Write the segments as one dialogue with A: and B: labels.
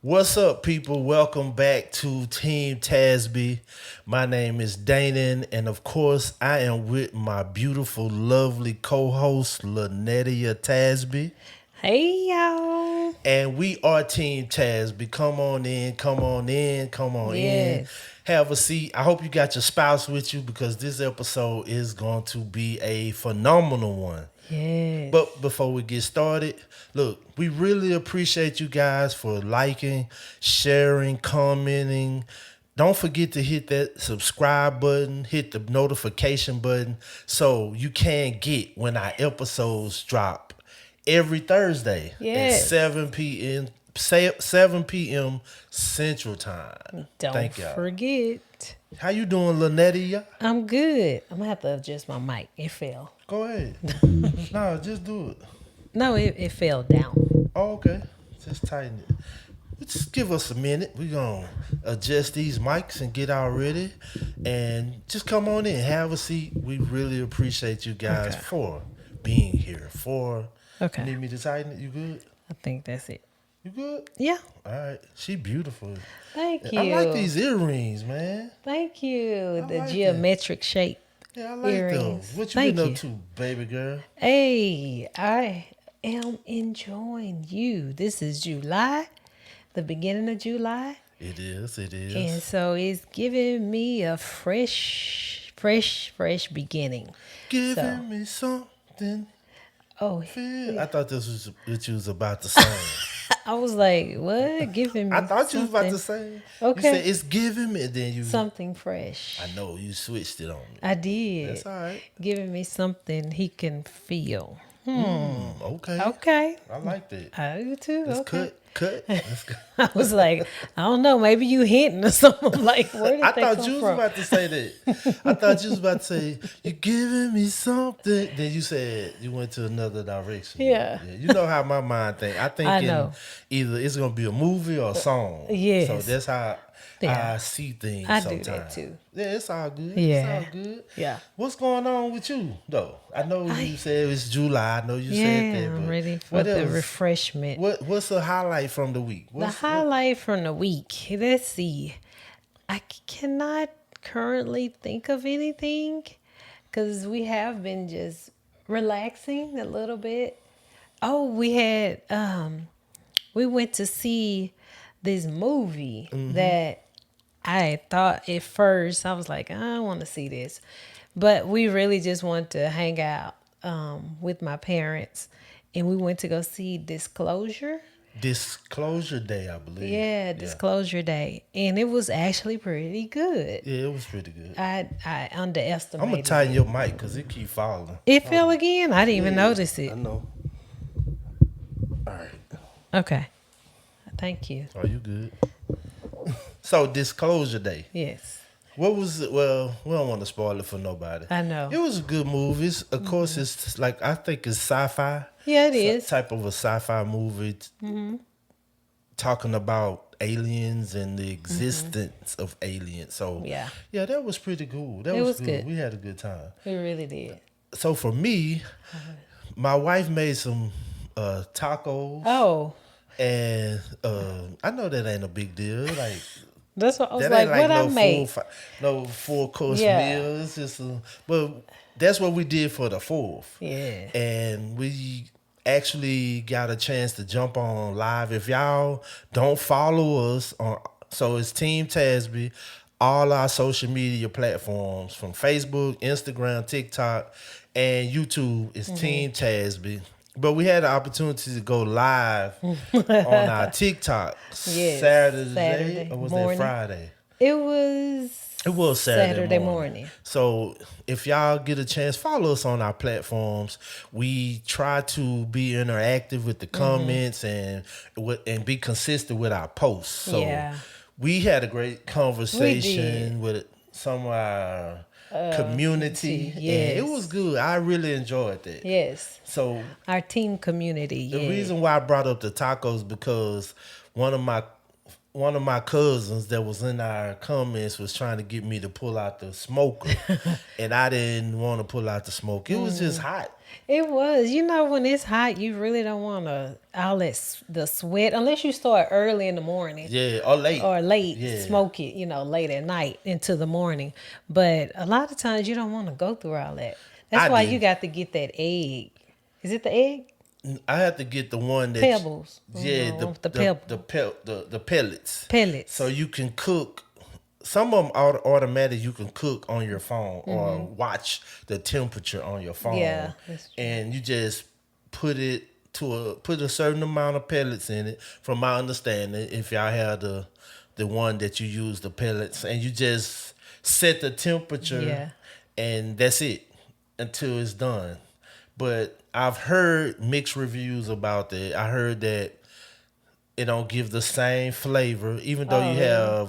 A: What's up, people? Welcome back to Team Tasby. My name is Danon, and of course, I am with my beautiful, lovely co-host, Lanetia Tasby.
B: Hey y'all.
A: And we are Team Tasby. Come on in, come on in, come on in.
B: Yes.
A: Have a seat. I hope you got your spouse with you because this episode is going to be a phenomenal one.
B: Yes.
A: But before we get started, look, we really appreciate you guys for liking, sharing, commenting. Don't forget to hit that subscribe button, hit the notification button so you can get when our episodes drop every Thursday at
B: Yes.
A: 7 p.m. 7 p.m. Central Time.
B: Don't
A: Thank y'all.
B: forget.
A: How you doing, Lanetia?
B: I'm good. I'm gonna have to adjust my mic. It fell.
A: Go ahead. No, just do it.
B: No, it fell down.
A: Oh, okay. Just tighten it. Just give us a minute. We're going to adjust these mics and get all ready. And just come on in. Have a seat. We really appreciate you guys
B: Okay.
A: for being here.
B: Okay.
A: Need me to tighten it? You good?
B: I think that's it.
A: You good?
B: Yeah.
A: All right. She beautiful.
B: Thank you.
A: I like these earrings, man.
B: Thank you. The
A: like it.
B: geometric shape.
A: Yeah, I like
B: Earrings.
A: them. What you
B: Thank
A: been
B: you.
A: up to, baby girl?
B: Hey, I am enjoying you. This is July, the beginning of July.
A: It is. It is.
B: And so it's giving me a fresh beginning.
A: Giving me something.
B: Oh,
A: I thought this was what you was about to sing.
B: I was like, what? Giving me
A: I thought you was about to
B: something-
A: say.
B: Okay.
A: You said it's giving me. Then you.
B: something fresh.
A: I know you switched it on me.
B: I did.
A: That's all right.
B: Giving me something he can feel.
A: Okay.
B: Okay.
A: I like that.
B: I do too.
A: Let's
B: Okay.
A: cut. Let's go.
B: I was like, I don't know, maybe you hinting or something. I'm like, where did
A: I
B: that
A: thought
B: come
A: you was
B: from?
A: about to say that. I thought you was about to say you're giving me something. Then you said you went to another direction.
B: Yeah.
A: You know how my mind think. I think
B: I know.
A: either it's gonna be a movie or a song.
B: Yes.
A: So that's how
B: Yeah.
A: I see things.
B: I do
A: sometimes.
B: that too.
A: Yeah, it's all good.
B: Yeah.
A: It's all good.
B: Yeah.
A: What's going on with you though? I know you said it's July. I know you said
B: Yeah,
A: that. But
B: I'm ready for
A: what
B: the
A: else?
B: refreshment.
A: What's the highlight from the week?
B: The highlight from the week. Let's see. I cannot currently think of anything because we have been just relaxing a little bit. Oh, we went to see this movie that I thought at first I was like, I don't want to see this, but we really just want to hang out with my parents, and we went to go see Disclosure.
A: Disclosure Day, I believe.
B: Yeah, Disclosure Day, and it was actually pretty good.
A: Yeah, it was pretty good.
B: I underestimated.
A: I'm gonna tighten your mic because it keep falling.
B: It fell again. I didn't even notice
A: I
B: it.
A: know. All right.
B: Okay, thank you.
A: Are you good? So Disclosure Day.
B: Yes,
A: What was it? Well, we don't want to spoil it for nobody.
B: I know.
A: It was a good movie. Of course, it's like I think it's sci-fi.
B: Yeah, it is.
A: Type of a sci-fi movie talking about aliens and the existence of aliens. So
B: Yeah.
A: that was pretty cool. That
B: It
A: was
B: was good.
A: We had a good time.
B: We really did.
A: So for me, my wife made some tacos,
B: Oh,
A: and I know that ain't a big deal. Like
B: that's what I was
A: that
B: like.
A: ain't
B: What
A: like
B: I
A: no
B: made?
A: no 4-course
B: Yeah.
A: meal. It's just but that's what we did for the 4th.
B: Yeah.
A: And we actually got a chance to jump on live. If y'all don't follow us on, so it's Team Tasby, all our social media platforms from Facebook, Instagram, TikTok, and YouTube is Team Tasby. But we had the opportunity to go live on our TikTok
B: Yes,
A: Saturday,
B: Saturday
A: or was
B: morning.
A: that Friday?
B: It was.
A: It was Saturday
B: morning.
A: So if y'all get a chance, follow us on our platforms. We try to be interactive with the comments and be consistent with our posts. So
B: Yeah.
A: we had a great conversation with some of our community.
B: yes.
A: And it was good. I really enjoyed that.
B: Yes.
A: So
B: Our team community.
A: the
B: Yeah.
A: reason why I brought up the tacos because one of my one of my cousins that was in our comments was trying to get me to pull out the smoker, and I didn't want to pull out the smoke. It was just hot.
B: It was. You know, when it's hot, you really don't want to all that the sweat unless you start early in the morning
A: Yeah, or late.
B: or late,
A: Yeah,
B: smoke it, late at night into the morning. But a lot of times you don't want to go through all that. That's
A: I
B: why you
A: did.
B: got to get that egg. Is it the egg?
A: I had to get the one that
B: Pebbles.
A: yeah,
B: The pebble.
A: the pellets.
B: Pellets.
A: So you can cook. Some of them automatic. You can cook on your phone or watch the temperature on your phone.
B: Yeah, that's true.
A: And you just put a certain amount of pellets in it. From my understanding, if y'all have the one that you use the pellets, and you just set the temperature,
B: Yeah.
A: and that's it until it's done. But I've heard mixed reviews about that. I heard that it don't give the same flavor, even though
B: Oh,
A: you
B: really?
A: have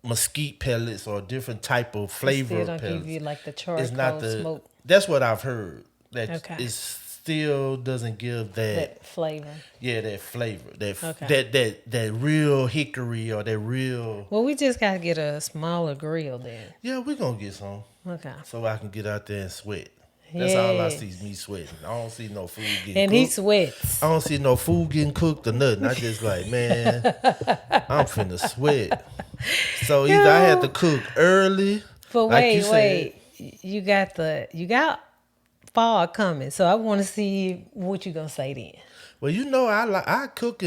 A: mesquite pellets or different type of flavor
B: Still don't
A: pellets.
B: give you like the
A: It's not
B: charcoal
A: the.
B: smoke,
A: That's what I've heard. That
B: Okay.
A: it still doesn't give that.
B: that flavor.
A: Yeah, that flavor. That
B: Okay.
A: that real hickory or that real.
B: Well, we just got to get a smaller grill then.
A: Yeah, we're gonna get some
B: Okay.
A: so I can get out there and sweat. That's all I see
B: Yes.
A: is me sweating. I don't see no food getting
B: And
A: cooked.
B: he sweats.
A: I don't see no food getting cooked or nothing. I just like, man, I'm finna sweat. So either I had to cook early,
B: But
A: like you
B: wait. You got fall coming, so I want to see what you gonna say then.
A: well, I cook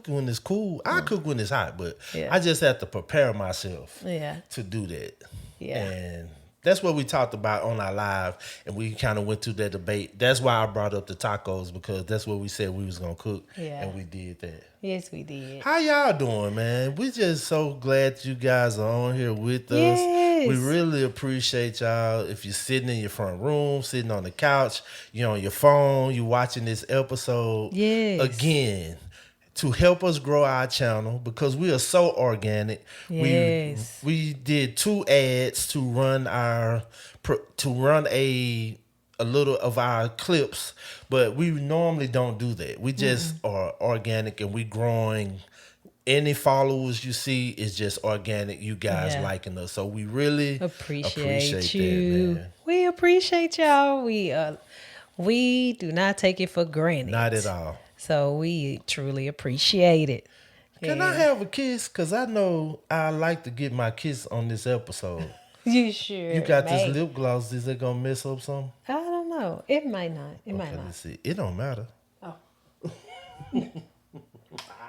A: when it's cool. I cook when it's hot, but
B: Yeah.
A: I just have to prepare myself
B: Yeah.
A: to do that.
B: Yeah.
A: And that's what we talked about on our live, and we kind of went through that debate. That's why I brought up the tacos, because that's what we said we was gonna cook,
B: Yeah.
A: and we did that.
B: Yes, we did.
A: How y'all doing, man? We just so glad you guys are on here with us.
B: Yes.
A: We really appreciate y'all. If you're sitting in your front room, sitting on the couch, you're on your phone, you watching this episode.
B: Yes.
A: Again, to help us grow our channel, because we are so organic.
B: Yes.
A: We did 2 ads to run a little of our clips, but we normally don't do that. We just are organic, and we growing. Any followers you see is just organic. You guys
B: Yeah.
A: liking us, so we really
B: Appreciate
A: you.
B: you.
A: Man.
B: We appreciate y'all. We do not take it for granted.
A: Not at all.
B: So we truly appreciate it.
A: Can I have a kiss? Cause I know I like to get my kiss on this episode.
B: You sure?
A: You got
B: may.
A: this lip gloss. Is it gonna mess up something?
B: I don't know. It might not. It might
A: Okay,
B: not.
A: let's see. It don't matter.
B: Oh.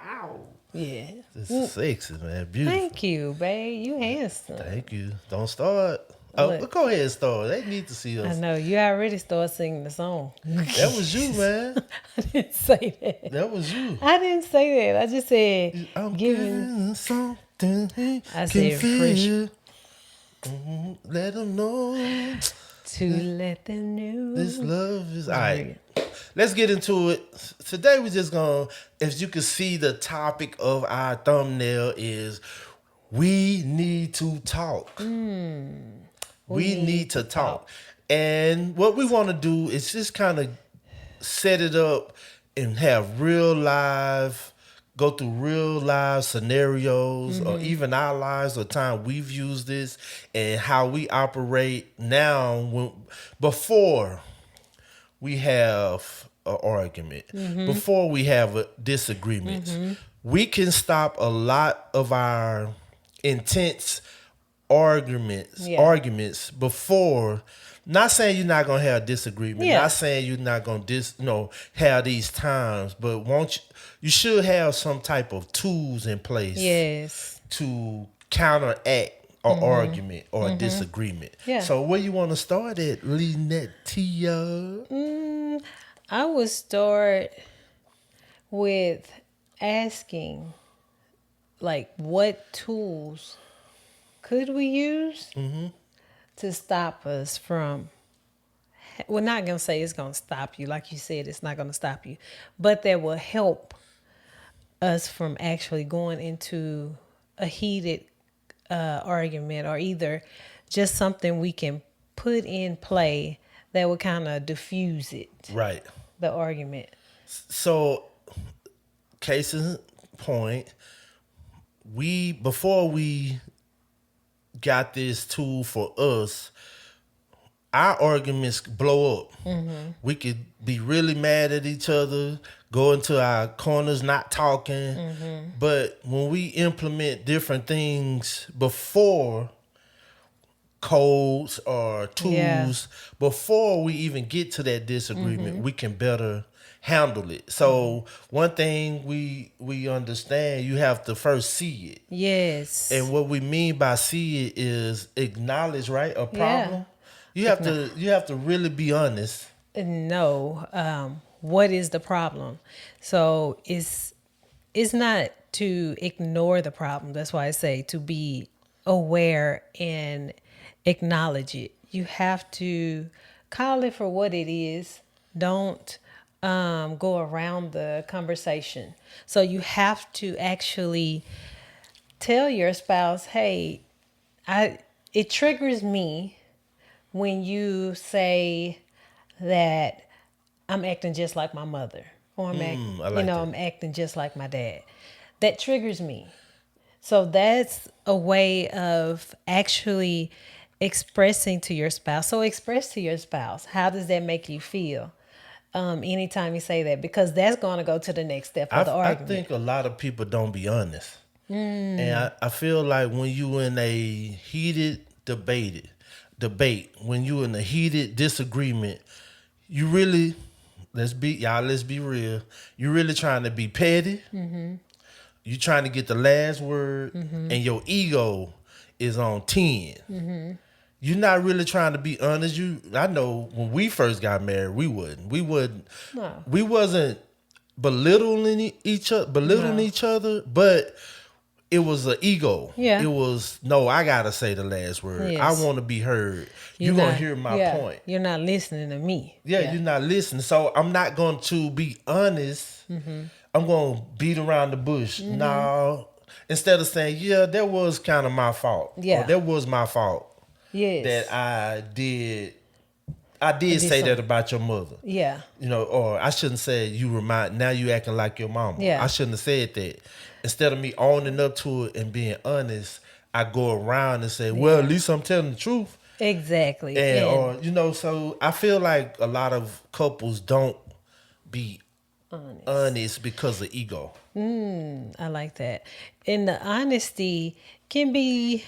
A: Ow.
B: Yeah.
A: This is sexy, man. Beautiful.
B: Thank you, babe. You handsome.
A: Thank you. Don't start. Oh,
B: Look.
A: go ahead and start. They need to see
B: I
A: us.
B: know. You already started singing the song.
A: That was you, man.
B: I didn't say that.
A: That was you.
B: I didn't say that. I just said
A: I'm
B: giving.
A: giving something he
B: I
A: can
B: said
A: feel. Let them know
B: To let them know.
A: this love is all right. Let's get into it. Today we're just gonna, as you can see, the topic of our thumbnail is we need to talk. We need to talk. And what we want to do is just kind of set it up and have go through real live scenarios, or even our lives, or time we've used this, and how we operate now before we have an argument, before we have a disagreement. We can stop a lot of our intense arguments before. Not saying you're not gonna have disagreement.
B: Yeah.
A: Not saying you're not gonna have these times, but you should have some type of tools in place
B: Yes.
A: to counteract an argument or a disagreement.
B: Yeah.
A: So where you want to start at, Linetia?
B: I would start with asking, like, what tools could we use to stop us from. We're not going to say it's going to stop you. Like you said, it's not going to stop you. But that will help us from actually going into a heated argument, or either just something we can put in play that would kind of diffuse it,
A: Right.
B: the argument.
A: So, case in point, we before we got this tool for us, our arguments blow up. We could be really mad at each other, go into our corners, not talking. But when we implement different things before codes or
B: Yeah.
A: tools, before we even get to that disagreement, we can better handle it. So one thing we understand, you have to first see it. And
B: Yes.
A: what we mean by see it is acknowledge, right? A
B: Yeah.
A: problem. You have
B: Igno-
A: to really be honest.
B: no. What is the problem? So it's not to ignore the problem. That's why I say to be aware and acknowledge it. You have to call it for what it is. Don't go around the conversation. So you have to actually tell your spouse, "Hey, I it triggers me when you say that I'm acting just like my mother, or
A: I like that.
B: I'm acting just like my dad." That triggers me. So that's a way of actually expressing to your spouse. So express to your spouse, how does that make you feel? Anytime you say that, because that's going to go to the next step of the
A: I
B: argument.
A: think a lot of people don't be honest. And I feel like when you in a heated debate, when you in a heated disagreement, you really let's be real. You really trying to be petty. You trying to get the last word, and your ego is on 10. You're not really trying to be honest. I know when we first got married, we wouldn't,
B: No,
A: we wasn't belittling
B: no,
A: each other, but it was an ego.
B: yeah,
A: It was no, I gotta say the last word. I
B: yes.
A: want to be heard.
B: You're
A: You gonna
B: not,
A: hear my
B: yeah,
A: point.
B: you're not listening to me.
A: Yeah,
B: Yeah,
A: you're not listening. So I'm not going to be honest. I'm going to beat around the bush. No, instead of saying, yeah, that was kind of my fault, or
B: yeah,
A: that was my fault that
B: yes.
A: I did
B: Do
A: say that
B: some,
A: about your mother.
B: yeah,
A: Or I shouldn't say you remind now you acting like your mama. I
B: yeah,
A: shouldn't have said that. Instead of me owning up to it and being honest, I go around and say, well, at
B: yeah,
A: least I'm telling the truth.
B: exactly.
A: And
B: And
A: or so I feel like a lot of couples don't be
B: honest.
A: honest because of ego.
B: I like that. And the honesty can be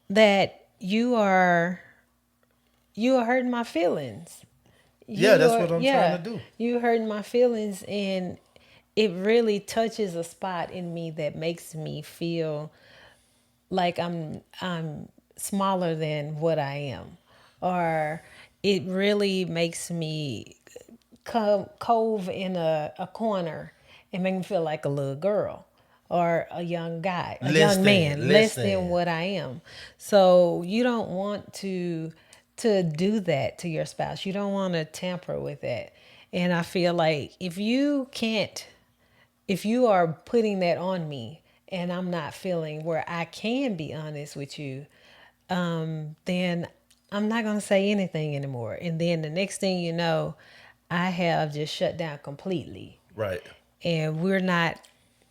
B: that you are hurting my feelings.
A: Yeah,
B: You
A: that's
B: are,
A: what I'm trying to
B: yeah,
A: do.
B: you hurting my feelings, and it really touches a spot in me that makes me feel like I'm smaller than what I am, or it really makes me cove in a corner and make me feel like a little girl or a young guy, a
A: Less
B: young
A: than,
B: man,
A: less
B: less than
A: than.
B: what I am. So you don't want to do that to your spouse. You don't want to tamper with that. And I feel like if you are putting that on me and I'm not feeling where I can be honest with you, then I'm not going to say anything anymore. And then the next thing you know, I have just shut down completely.
A: Right.
B: And we're not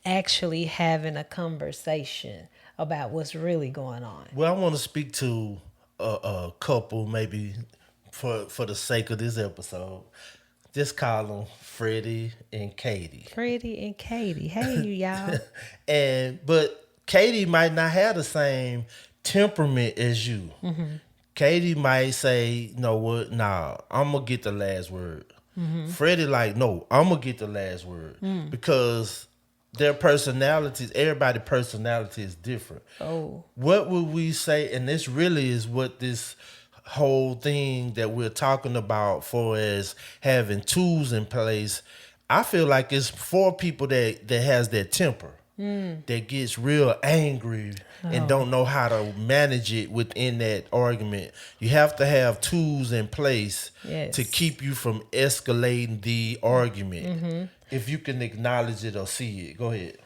B: actually having a conversation about what's really going on.
A: Well, I want to speak to a couple, maybe for the sake of this episode. Just call them Freddie and Katie.
B: Freddie and Katie. Hey, you y'all.
A: But Katie might not have the same temperament as you. Katie might say, you know what, nah, I'm gonna get the last word. Freddie like, no, I'm gonna get the last word. Because their personalities, everybody's personality is different.
B: Oh,
A: What would we say, and this really is what this whole thing that we're talking about for as having tools in place. I feel like it's for people that has that temper, that gets real angry and
B: oh,
A: don't know how to manage it within that argument. You have to have tools in place to
B: yes.
A: keep you from escalating the argument. If you can acknowledge it or see it, go ahead.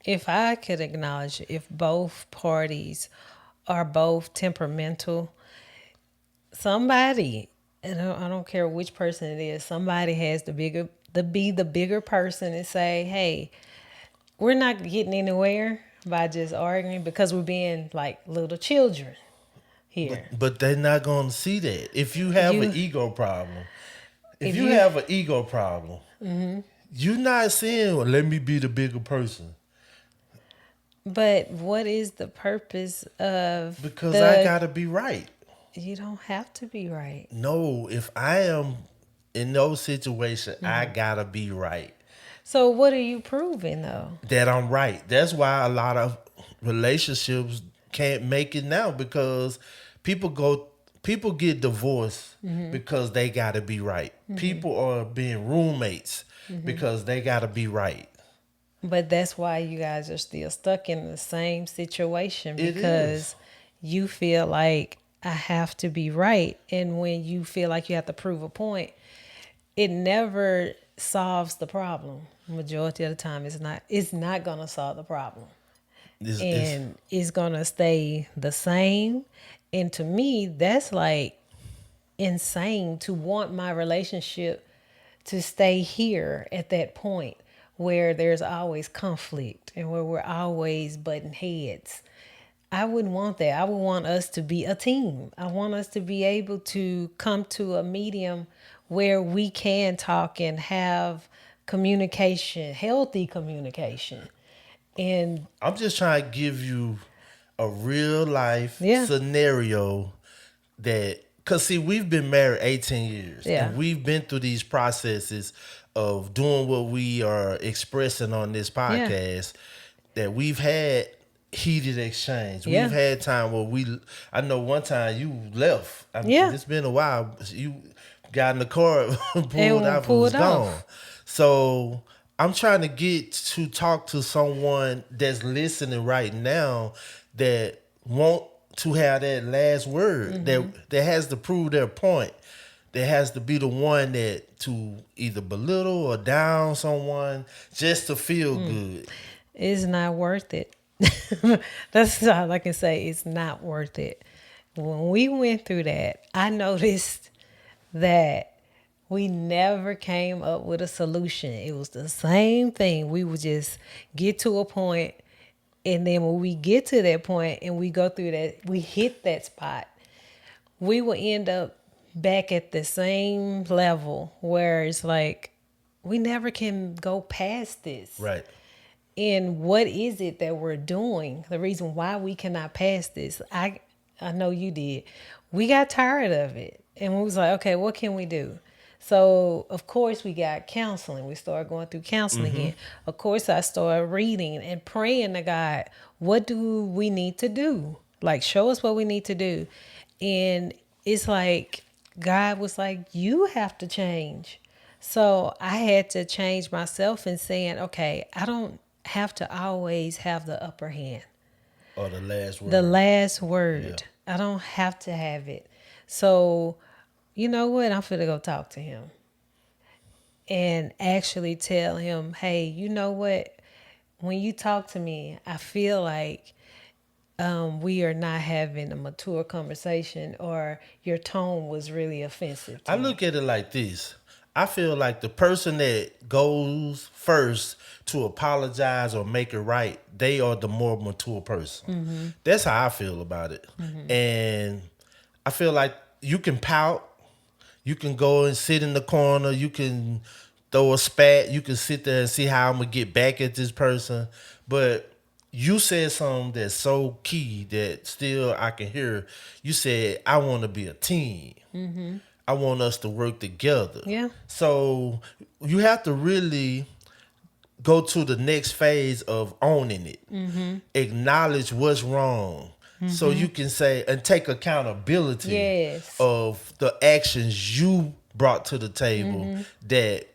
B: If I could acknowledge if both parties are both temperamental, somebody, and I don't care which person it is, somebody has to be the bigger person and say, "Hey, we're not getting anywhere. by just arguing because we're being like little children here.
A: But they're not gonna see that. If you have an
B: You,
A: ego problem, if
B: if
A: you
B: you,
A: have an ego problem, you're not saying, well, let me be the bigger person.
B: but what is the purpose of
A: Because I
B: the?
A: gotta be right.
B: You don't have to be right.
A: No, if I am in those situations, I gotta be right.
B: So what are you proving though?
A: That I'm right. That's why a lot of relationships can't make it now because people go people get divorced because they gotta be right. People are being roommates because they gotta be right.
B: But that's why you guys are still stuck in the same situation
A: It is.
B: because you feel like I have to be right. And when you feel like you have to prove a point, it never solves the problem. Majority of the time it's not gonna solve the problem.
A: It's
B: And it's gonna stay the same. And to me, that's like insane to want my relationship to stay here at that point where there's always conflict and where we're always butting heads. I wouldn't want that. I would want us to be a team. I want us to be able to come to a medium where we can talk and have communication, healthy communication. And
A: I'm just trying to give you a real life
B: yeah,
A: scenario that because see we've been married 18 years
B: yeah,
A: and we've been through these processes of doing what we are expressing on this
B: yeah,
A: podcast, that we've had heated exchange. We've
B: yeah,
A: had time where I know one time you left.
B: yeah,
A: It's been a while. You got in the car, pulled
B: and
A: out, and
B: pull
A: was
B: it
A: gone.
B: off.
A: So I'm trying to get to talk to someone that's listening right now that want to have that last word, that has to prove their point, that has to be the one that to either belittle or down someone just to feel good.
B: It's not worth it. That's all I can say. It's not worth it. When we went through that, I noticed that we never came up with a solution. It was the same thing. We would just get to a point, and then when we get to that point and we go through that, we hit that spot, we will end up back at the same level where it's like we never can go past this.
A: Right.
B: And what is it that we're doing? The reason why we cannot pass this, I know you did. We got tired of it, and we was like, okay, what can we do? So of course we got counseling. We started going through counseling again. Of course I started reading and praying to God. What do we need to do? Like show us what we need to do. And it's like God was like, you have to change. So I had to change myself and saying, okay, I don't have to always have the upper hand,
A: Or the last
B: the
A: word.
B: last
A: Yeah.
B: word. I don't have to have it. So, you know what? I'm finna go talk to him and actually tell him, hey, you know what? When you talk to me, I feel like we are not having a mature conversation or your tone was really offensive to
A: I
B: me.
A: look at it like this. I feel like the person that goes first to apologize or make it right, they are the more mature person. That's how I feel about it. And I feel like you can pout, you can go and sit in the corner, you can throw a spat, you can sit there and see how I'm gonna get back at this person. But you said something that's so key that still I can hear. You said, I wanna be a team. I want us to work together.
B: Yeah.
A: So you have to really go to the next phase of owning it. Acknowledge what's wrong. So you can say and take accountability
B: Yes.
A: of the actions you brought to the table that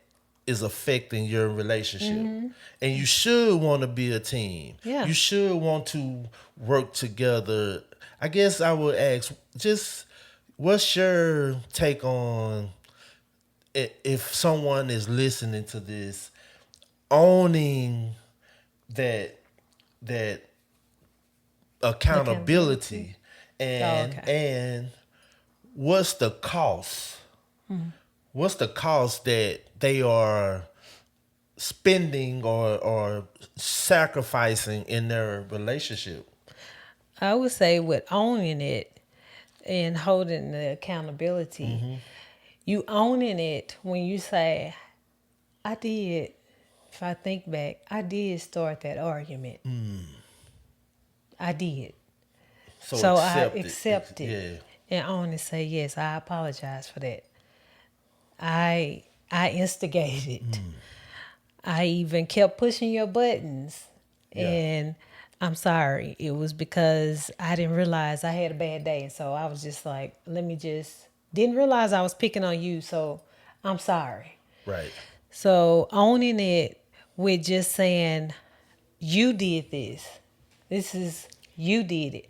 A: is affecting your relationship. And you should want to be a team.
B: Yeah.
A: You should want to work together. I guess I would ask just what's your take on if someone is listening to this, owning that that
B: Accountability.
A: accountability,
B: Oh,
A: and
B: okay.
A: and what's the cost? What's the cost that they are spending or sacrificing in their relationship.
B: I would say with owning it and holding the accountability, you owning it when you say, I did, if I think back, I did start that argument. I did.
A: So
B: So I
A: accept it.
B: accept it
A: Yeah.
B: and own and say, yes, I apologize for that. I instigated. I even kept pushing your buttons.
A: Yeah.
B: And I'm sorry. It was because I didn't realize I had a bad day. And so I was just like, didn't realize I was picking on you. So I'm sorry.
A: Right.
B: So owning it with just saying, you did this. This is, you did it.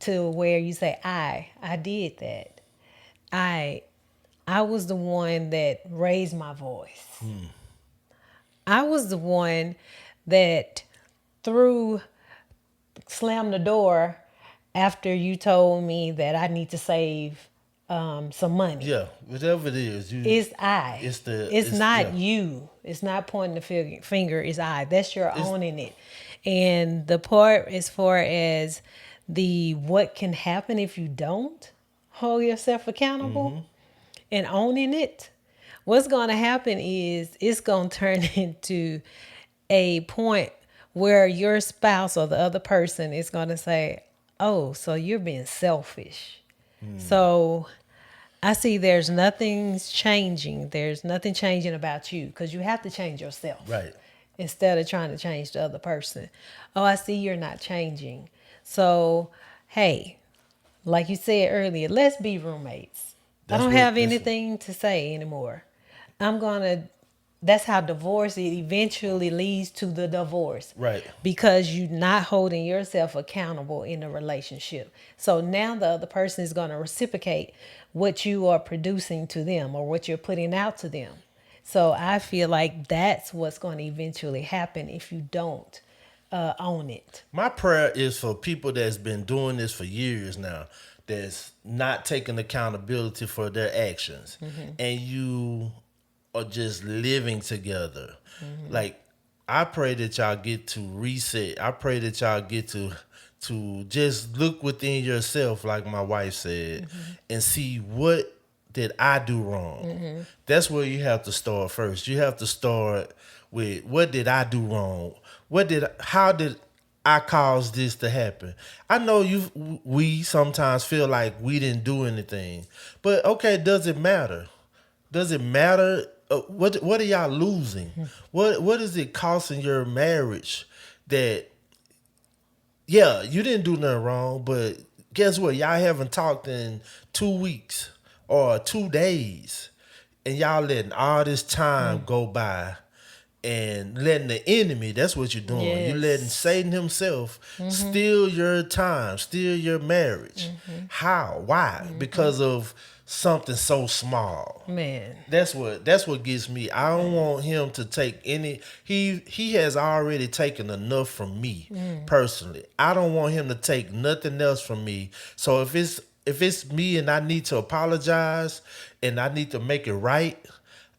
B: To where you say, I did that. I I was the one that raised my voice. I was the one that threw, slammed the door after you told me that I need to save some money.
A: Yeah. Whatever it is,
B: It's I. It's
A: it's yeah.
B: not you. It's not pointing the finger. It's I. That's your
A: It's
B: owning it. And the part as far as the what can happen if you don't hold yourself accountable and owning it, what's going to happen is it's going to turn into a point where your spouse or the other person is going to say, oh, so you're being selfish. So I see there's nothing's changing. There's nothing changing about you because you have to change yourself
A: right.
B: instead of trying to change the other person. Oh, I see you're not changing. So, hey, like you said earlier, let's be roommates. I
A: That's
B: don't
A: what
B: have
A: that's
B: anything to say anymore. I'm going to, that's how divorce, it eventually leads to the divorce.
A: right.
B: Because you're not holding yourself accountable in a relationship. So now the other person is going to reciprocate what you are producing to them or what you're putting out to them. So I feel like that's what's going to eventually happen if you don't own it.
A: My prayer is for people that's been doing this for years now, that's not taking accountability for their actions, and you are just living together. Like, I pray that y'all get to reset. I pray that y'all get to just look within yourself, like my wife said, and see what did I do wrong. That's where you have to start first. You have to start with what did I do wrong? How did I caused this to happen? I know we sometimes feel like we didn't do anything. But okay, does it matter? Does it matter? What are y'all losing? What is it costing your marriage? That yeah, you didn't do nothing wrong, but guess what? Y'all haven't talked in 2 weeks or 2 days, and y'all letting all this time go by and letting the enemy, that's what you're doing. You're letting
B: Yes.
A: Satan himself steal your time, steal your marriage. How? Why? Because of something so small.
B: Man.
A: That's what gets me. I don't want him to take any. He has already taken enough from me personally. I don't want him to take nothing else from me. So if it's me and I need to apologize and I need to make it right,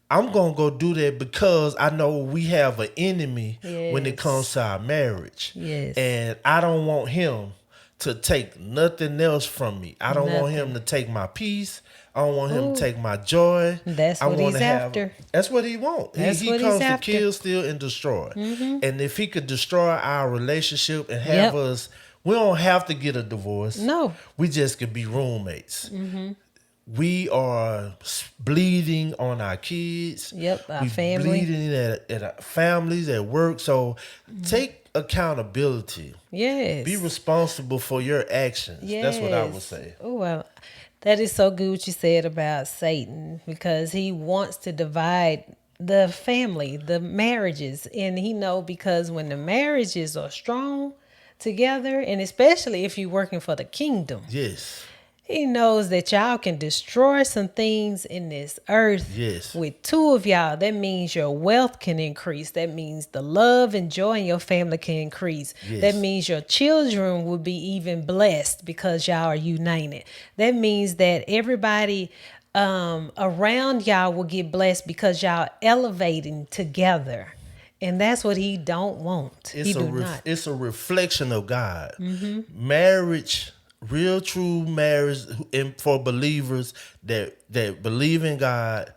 A: I'm gonna go do that because I know we have an enemy when it comes
B: Yes.
A: to our marriage,
B: Yes.
A: and I don't want him to take nothing else from me. I don't want him
B: Nothing.
A: to take my peace. I don't want him to
B: Ooh.
A: take my joy.
B: That's
A: I
B: what
A: want
B: he's
A: to have.
B: after.
A: That's what he wants. He
B: That's
A: he
B: what he's
A: comes to
B: after.
A: kill, steal, and destroy. And if he could destroy our relationship and have
B: Yep.
A: us, we don't have to get a divorce.
B: No.
A: We just could be roommates. We are bleeding on our kids.
B: Yep. Our
A: We
B: family.
A: bleeding at our families, at work. So take accountability.
B: Yes.
A: Be responsible for your actions.
B: Yes.
A: That's what I would say.
B: Oh, well, that is so good what you said about Satan because he wants to divide the family, the marriages. And he know because when the marriages are strong together, and especially if you're working for the kingdom,
A: Yes.
B: he knows that y'all can destroy some things in this earth
A: Yes.
B: with two of y'all. That means your wealth can increase. That means the love and joy in your family can increase. That
A: Yes.
B: means your children will be even blessed because y'all are united. That means that everybody around y'all will get blessed because y'all elevating together. And that's what he don't want. He do not.
A: It's a reflection of God. Marriage, real true marriage, and for believers that believe in God,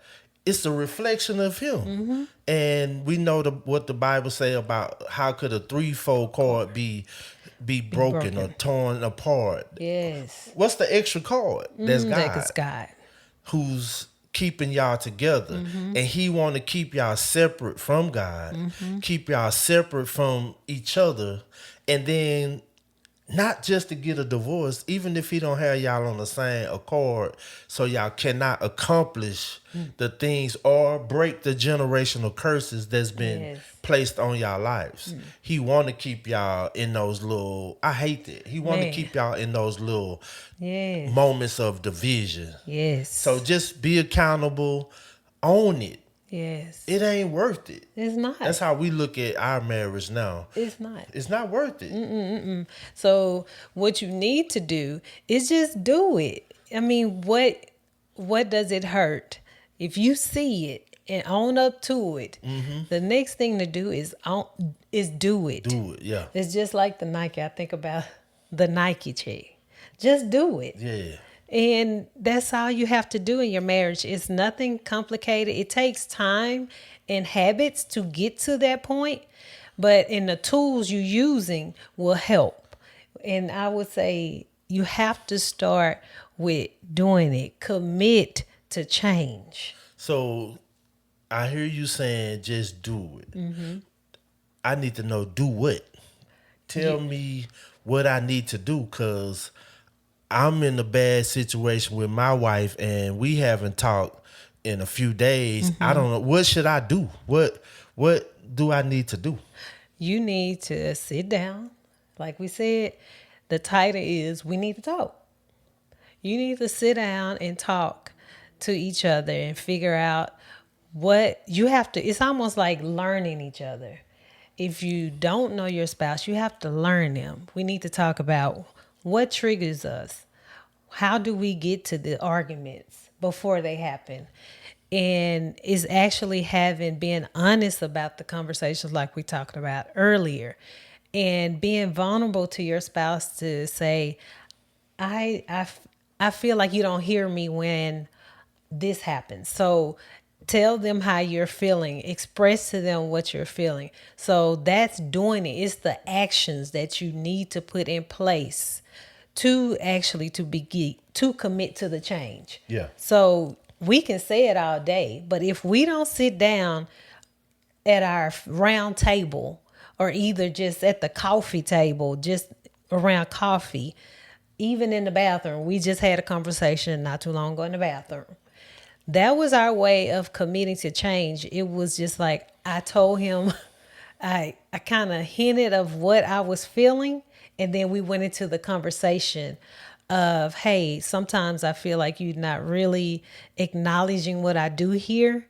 A: it's a reflection of Him. And we know what the Bible say about how could a threefold cord be
B: Be
A: broken or
B: broken.
A: torn apart.
B: Yes.
A: What's the extra cord? That's
B: That
A: God
B: is God.
A: who's keeping y'all together, and He want to keep y'all separate from God, keep y'all separate from each other, and then not just to get a divorce, even if He don't have y'all on the same accord, so y'all cannot accomplish the things or break the generational curses that's been
B: Yes.
A: placed on y'all lives. He want to keep y'all in those little, I hate that. He want to
B: Man.
A: keep y'all in those little
B: Yes.
A: moments of division.
B: Yes.
A: So just be accountable, own it.
B: Yes.
A: It ain't worth it.
B: It's not.
A: That's how we look at our marriage now.
B: It's not.
A: It's not worth it.
B: So what you need to do is just do it. I mean, what does it hurt? If you see it and own up to it, the next thing to do is do it.
A: Do it, yeah.
B: It's just like the Nike. I think about the Nike check. Just do it.
A: Yeah.
B: And that's all you have to do in your marriage. It's nothing complicated. It takes time and habits to get to that point, but in the tools you're using will help. And I would say you have to start with doing it. Commit to change.
A: So I hear you saying just do it. I need to know do what? Tell me what I need to do, because I'm in a bad situation with my wife and we haven't talked in a few days. I don't know. What should I do? What do I need to do?
B: You need to sit down. Like we said, the title is We Need to Talk. You need to sit down and talk to each other and figure out what you have to. It's almost like learning each other. If you don't know your spouse, you have to learn them. We need to talk about what triggers us. How do we get to the arguments before they happen? And is actually being honest about the conversations like we talked about earlier, and being vulnerable to your spouse to say, I feel like you don't hear me when this happens. So tell them how you're feeling. Express to them what you're feeling. So that's doing it. It's the actions that you need to put in place to actually to commit to the change.
A: Yeah.
B: So we can say it all day, but if we don't sit down at our round table, or either just at the coffee table, just around coffee, even in the bathroom. We just had a conversation not too long ago in the bathroom. That was our way of committing to change. It was just like I told him, I kind of hinted of what I was feeling, and then we went into the conversation of, hey, sometimes I feel like you're not really acknowledging what I do here.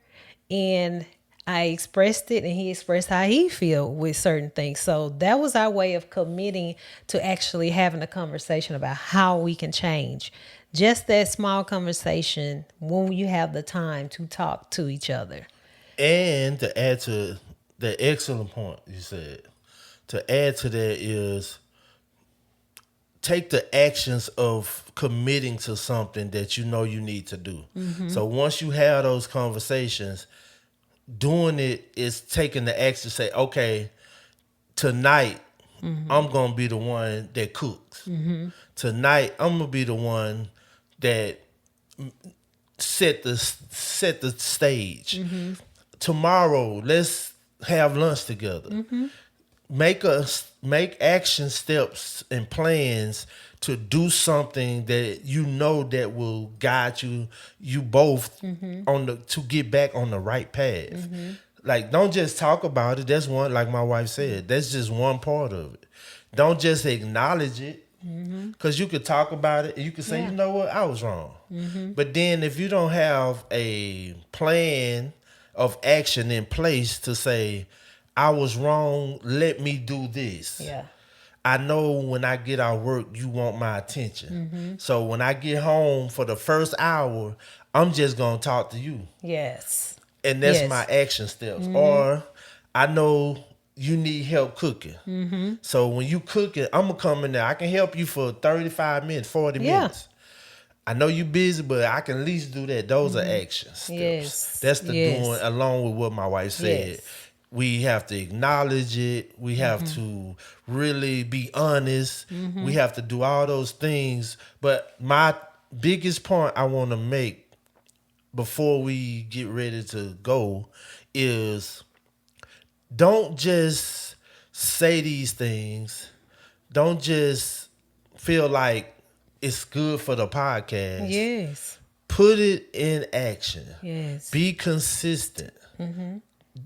B: And I expressed it, and he expressed how he feel with certain things. So that was our way of committing to actually having a conversation about how we can change. Just that small conversation when you have the time to talk to each other.
A: And to add to the excellent point you said, to add to that is take the actions of committing to something that you know you need to do. So once you have those conversations, doing it is taking the action to say, okay, tonight I'm gonna be the one that cooks. Tonight I'm gonna be the one that set the stage. Tomorrow let's have lunch together. Make action steps and plans to do something that you know that will guide you both to get back on the right path. Like, don't just talk about it. That's one, like my wife said, that's just one part of it. Don't just acknowledge it, because you could talk about it and you could say, you know what, I was wrong. But then if you don't have a plan of action in place to say, I was wrong, let me do this.
B: Yeah.
A: I know when I get out of work, you want my attention. So when I get home for the first hour, I'm just going to talk to you.
B: Yes.
A: And that's
B: Yes.
A: my action steps. Or I know you need help cooking. So when you cooking, I'm gonna come in there. I can help you for 35 minutes, 40
B: Yeah.
A: minutes. I know you busy, but I can at least do that. Those are action steps.
B: Yes.
A: That's the doing
B: Yes.
A: along with what my wife said.
B: Yes.
A: We have to acknowledge it. We have to really be honest. We have to do all those things. But my biggest point I want to make before we get ready to go is don't just say these things. Don't just feel like it's good for the podcast.
B: Yes.
A: Put it in action.
B: Yes.
A: Be consistent.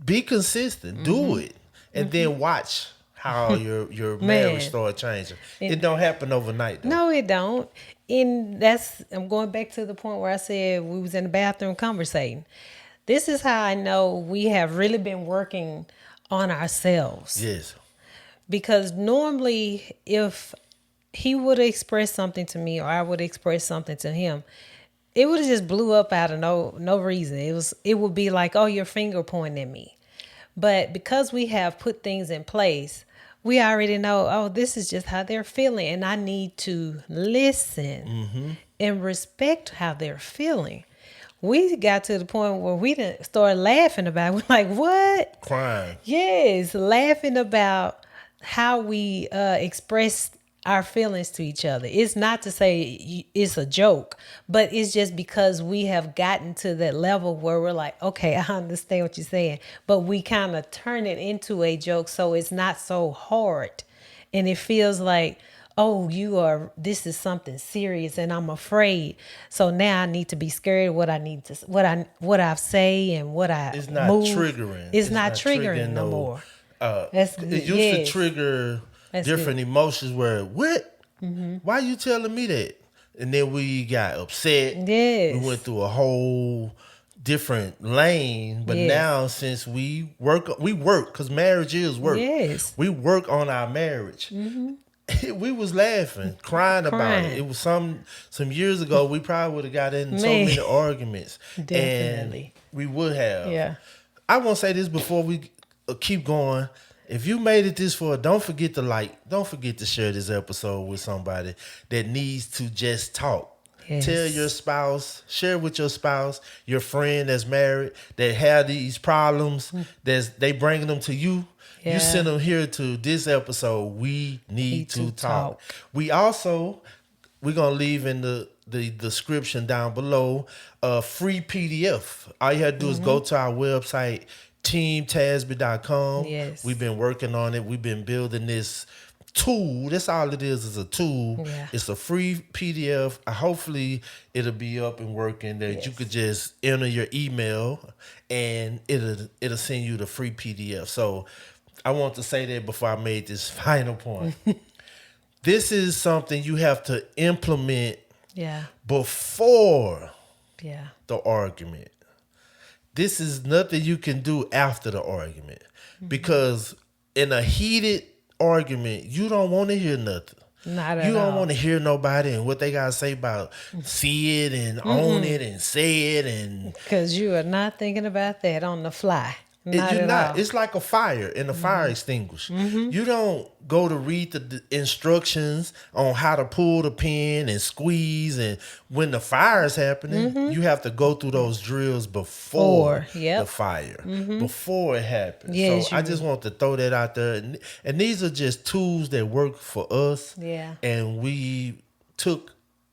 A: Be consistent. Do it. And then watch how your marriage
B: Man.
A: start changing.
B: And
A: It don't happen overnight though.
B: no, it don't. And I'm going back to the point where I said we was in the bathroom conversating. This is how I know we have really been working on ourselves.
A: Yes.
B: Because normally if he would have expressed something to me or I would express something to him, it would have just blew up out of no reason. It would be like, oh, your finger pointing at me. But because we have put things in place, we already know, oh, this is just how they're feeling. And I need to listen and respect how they're feeling. We got to the point where we didn't start laughing about it. We're like, what?
A: Crying.
B: Yes, laughing about how we express our feelings to each other. It's not to say it's a joke, but it's just because we have gotten to that level where we're like, okay, I understand what you're saying, but we kind of turn it into a joke so it's not so hard. And it feels like, oh, this is something serious and I'm afraid. So now I need to be scared of what I say and what I
A: It's not
B: move.
A: triggering.
B: It's not triggering no more. That's good.
A: It used to trigger
B: That's
A: different emotions where, what? Why you telling me that? And then we got upset.
B: Yes.
A: We went through a whole different lane. But
B: Yes.
A: now since we work because marriage is work.
B: Yes.
A: We work on our marriage. We was laughing, crying about it.
B: Crying.
A: It was some years ago. We probably would have got in so
B: Man.
A: many arguments.
B: Definitely.
A: And we would have.
B: Yeah.
A: I want to say this before we keep going. If you made it this far, don't forget to share this episode with somebody that needs to just talk.
B: Yes.
A: Tell your spouse, share with your spouse, your friend that's married, that have these problems, they bringing them to you.
B: Yeah.
A: You send them here to this episode. We need to talk. We're gonna leave in the description down below a free PDF. All you have to do is go to our website, teamtasby.com.
B: Yes.
A: We've been working on it. We've been building this tool. That's all it is a tool.
B: Yeah.
A: It's a free PDF. Hopefully it'll be up and working that you could just enter your email and it'll send you the free PDF. So I want to say that before I made this final point. This is something you have to implement before the argument. This is nothing you can do after the argument. Because in a heated argument, you don't want to hear nothing.
B: Not at
A: You don't
B: all.
A: want to hear nobody and what they got to say about see it and own it and say it. And
B: Because you are not thinking about that on the fly. Not
A: you're
B: at
A: not.
B: all.
A: It's like a fire in a fire extinguisher. You don't go to read the instructions on how to pull the pin and squeeze, and when the fire is happening, you have to go through those drills before the fire, before it happens.
B: Yes,
A: so I just want to throw that out there, and these are just tools that work for us.
B: Yeah.
A: And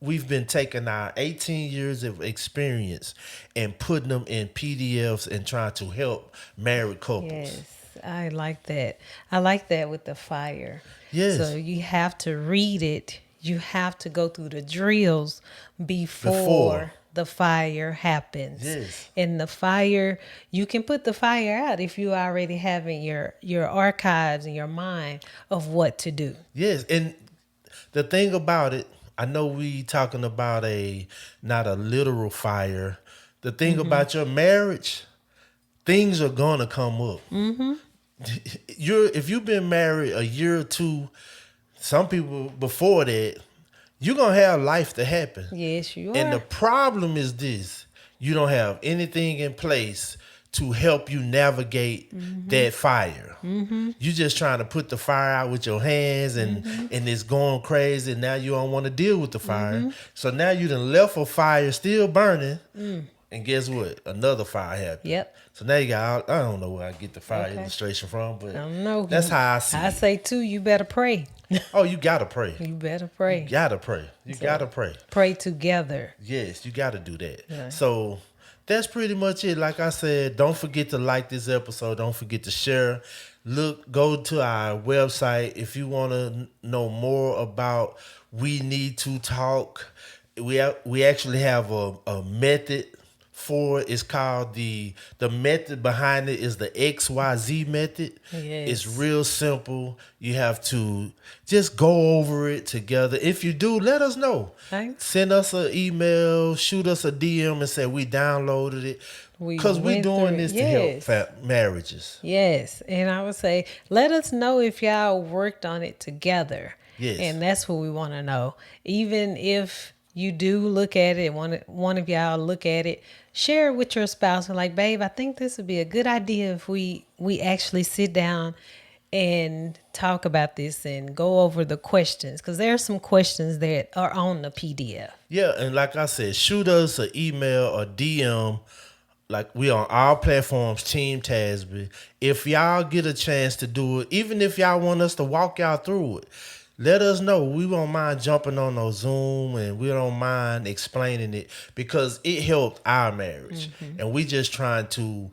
A: we've been taking our 18 years of experience and putting them in PDFs and trying to help married couples.
B: Yes, I like that. I like that with the fire.
A: Yes.
B: So you have to read it. You have to go through the drills before the fire happens.
A: Yes.
B: And the fire, you can put the fire out if you already have in your archives in your mind of what to do.
A: Yes, and the thing about it, I know we talking about not a literal fire. The thing about your marriage, things are gonna come up. If you've been married a year or two, some people before that, you're gonna have life to happen.
B: Yes, you are.
A: And the problem is this: you don't have anything in place to help you navigate that fire. You just trying to put the fire out with your hands, and it's going crazy. Now you don't want to deal with the fire. So now you done left a fire still burning, and guess what? Another fire happened.
B: Yep.
A: So now you got, I don't know where I get the fire
B: Okay.
A: illustration from, but
B: I don't know.
A: that's how I see
B: I
A: it.
B: say too, you better pray.
A: Oh, you gotta pray.
B: You better pray.
A: You gotta pray. You gotta pray.
B: Pray together.
A: Yes, you gotta do that.
B: Yeah.
A: So that's pretty much it. Like I said, don't forget to like this episode. Don't forget to share. Go to our website if you want to know more about We Need to Talk. We actually have a method for it. It's called the method behind it is the XYZ method.
B: Yes.
A: It's real simple. You have to just go over it together. If you do, let us know.
B: Thanks.
A: Send us an email, shoot us a DM and say we downloaded it. Because we're
B: went
A: doing
B: through
A: this
B: it.
A: to
B: Yes.
A: help marriages.
B: Yes. And I would say, let us know if y'all worked on it together.
A: Yes.
B: And that's what we want to know. Even if you do look at it, one of y'all look at it, share it with your spouse. And like, babe, I think this would be a good idea if we actually sit down and talk about this and go over the questions. Because there are some questions that are on the PDF.
A: Yeah, and like I said, shoot us an email or DM. Like we on all platforms, Team Tasby. If y'all get a chance to do it, even if y'all want us to walk y'all through it, let us know. We won't mind jumping on those Zoom, and we don't mind explaining it because it helped our marriage. And we just trying to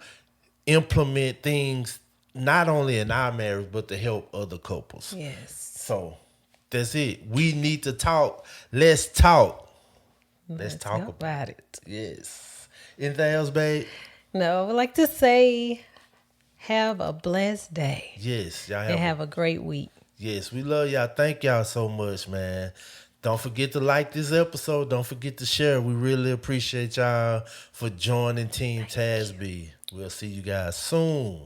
A: implement things not only in our marriage, but to help other couples.
B: Yes.
A: So that's it. We need to talk. Let's talk. Let's talk about it. Yes. Anything else, babe?
B: No, I would like to say have a blessed day.
A: Yes. Y'all
B: And have a great week.
A: Yes, we love y'all. Thank y'all so much, man. Don't forget to like this episode. Don't forget to share. We really appreciate y'all for joining Team Tasby. We'll see you guys soon.